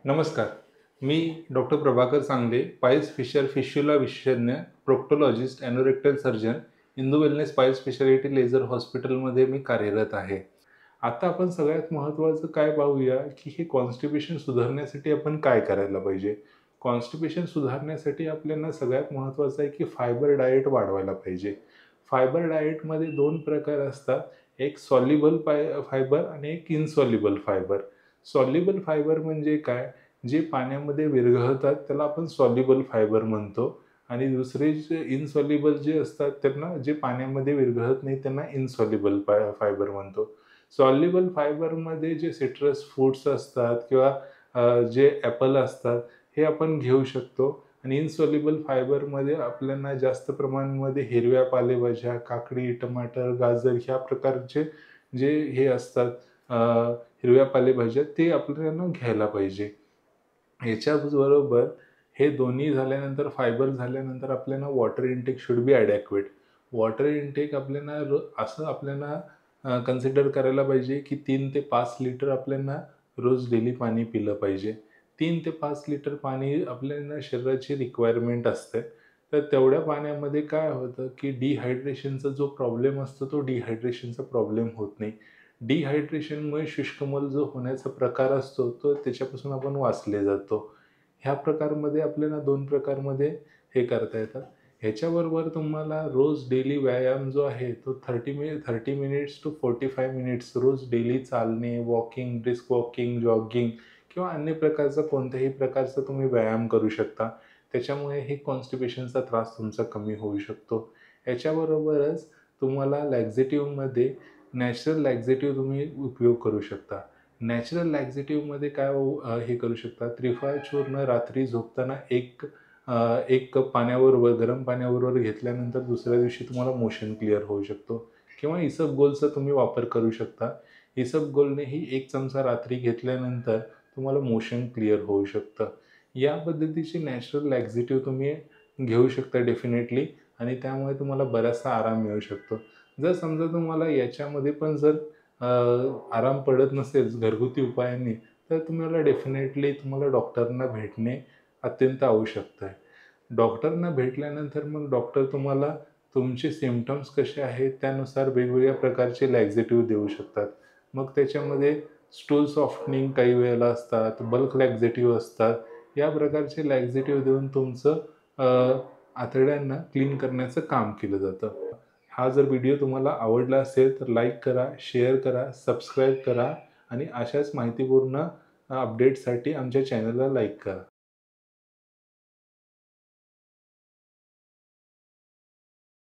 नमस्कार. मी डॉक्टर प्रभाकर सांगले, piles fissure फिश्युला विशेषज्ञ, proctologist, anorectal surgeon, Indu wellness piles speciality laser हॉस्पिटलमध्ये मी कार्यरत आहे. आता आपण सगळ्यात महत्त्वाचं काय पाहूया, की हे कॉन्स्टिपेशन सुधारण्यासाठी आपण काय करायला पाहिजे? कॉन्स्टिपेशन सुधारण्यासाठी आपल्याला सगळ्यात महत्त्वाचं आहे, की फायबर डाएट वाढवायला पाहिजे. फायबर डाएटमध्ये 2 प्रकार असतात. एक सॉल्युबल फायबर आणि एक इनसॉल्युबल फायबर. सॉल्युबल फायबर म्हणजे काय? जे पाण्यामध्ये विरघळतात त्याला आपण सॉल्युबल फायबर म्हणतो आणि दुसरे जे इनसॉल्युबल जे असतात त्यांना जे पाण्यामध्ये विरघळत नाही त्यांना इनसॉल्युबल फायबर म्हणतो. सॉल्युबल फायबरमध्ये जे सिट्रस फ्रुट्स असतात किंवा जे ॲपल असतात हे आपण घेऊ शकतो आणि इनसॉल्युबल फायबरमध्ये आपल्याला जास्त प्रमाणामध्ये हिरव्या पालेभाज्या, काकडी, टमाटर, गाजर ह्या प्रकारचे जे हे असतात हिरव्या पालेभाज्या ते आपल्याला घ्यायला पाहिजे. याच्याबरोबर हे दोन्ही झाल्यानंतर फायबर झाल्यानंतर आपल्याला water intake should be adequate. Water intake आपल्याला असं आपल्याला कन्सिडर करायला पाहिजे की 3 ते 5 लिटर आपल्याला रोज डेली पाणी पिलं पाहिजे. 3 ते 5 लिटर पाणी आपल्याला शरीराची रिक्वायरमेंट असते. तर तेवढ्या पाण्यामध्ये काय होतं की डिहायड्रेशनचा जो प्रॉब्लेम असतो तो डिहायड्रेशनचा प्रॉब्लेम होत नाही. डिहायड्रेशनमुळे शुष्कमल जो होण्याचा प्रकार असतो तो त्याच्यापासून आपण वाचले जातो. ह्या प्रकारमध्ये आपल्याला 2 प्रकारमध्ये हे करता येतात. ह्याच्याबरोबर तुम्हाला रोज डेली व्यायाम जो आहे तो 30 मिनिट्स टू 45 मिनिट्स रोज डेली चालणे, वॉकिंग, ब्रिस्क वॉकिंग, जॉगिंग किंवा अन्य प्रकारचा कोणत्याही प्रकारचा तुम्ही व्यायाम करू शकता. त्याच्यामुळे हे कॉन्स्टिपेशनचा त्रास तुमचा कमी होऊ शकतो. याच्याबरोबरच तुम्हाला लॅक्झेटिव्हमध्ये नॅचरल लॅक्झेटिव्ह तुम्ही उपयोग करू शकता. नॅचरल लॅक्झेटिव्हमध्ये काय हे करू शकता, त्रिफळा चूर्ण रात्री झोपताना 1 कप पाण्याबरोबर, गरम पाण्याबरोबर घेतल्यानंतर दुसऱ्या दिवशी तुम्हाला मोशन क्लिअर होऊ शकतो किंवा इसबगोलचा तुम्ही वापर करू शकता. इसबगोलनेही 1 चमचा रात्री घेतल्यानंतर तुम्हाला मोशन क्लिअर होऊ शकतं. या पद्धतीचे नॅचरल लॅक्झेटिव्ह तुम्ही घेऊ शकता डेफिनेटली आणि त्यामुळे तुम्हाला बराचसा आराम मिळू शकतो. जर समजा तुम्हाला याच्यामध्ये पण जर आराम पडत नसेल घरगुती उपायांनी, तर तुम्हाला डेफिनेटली तुम्हाला डॉक्टरना भेटणे अत्यंत आवश्यक आहे. डॉक्टरना भेटल्यानंतर मग डॉक्टर तुम्हाला तुमचे सिम्प्टम्स कसे आहेत त्यानुसार वेगवेगळ्या प्रकारचे लॅक्झेटिव्ह देऊ शकतात. मग त्याच्यामध्ये स्टूल सॉफ्टनिंग काही वेळेला असतात, बल्क लॅक्झेटिव्ह असतात. या प्रकारचे लॅक्झेटिव्ह देऊन तुमचं आतड्यांना क्लीन करण्याचं काम केलं जातं. हा जर व्हिडिओ तुम्हाला आवडला असेल तर लाईक करा, शेअर करा, सबस्क्राईब करा आणि अशाच माहितीपूर्ण अपडेट्ससाठी आमच्या चॅनलला लाईक करा.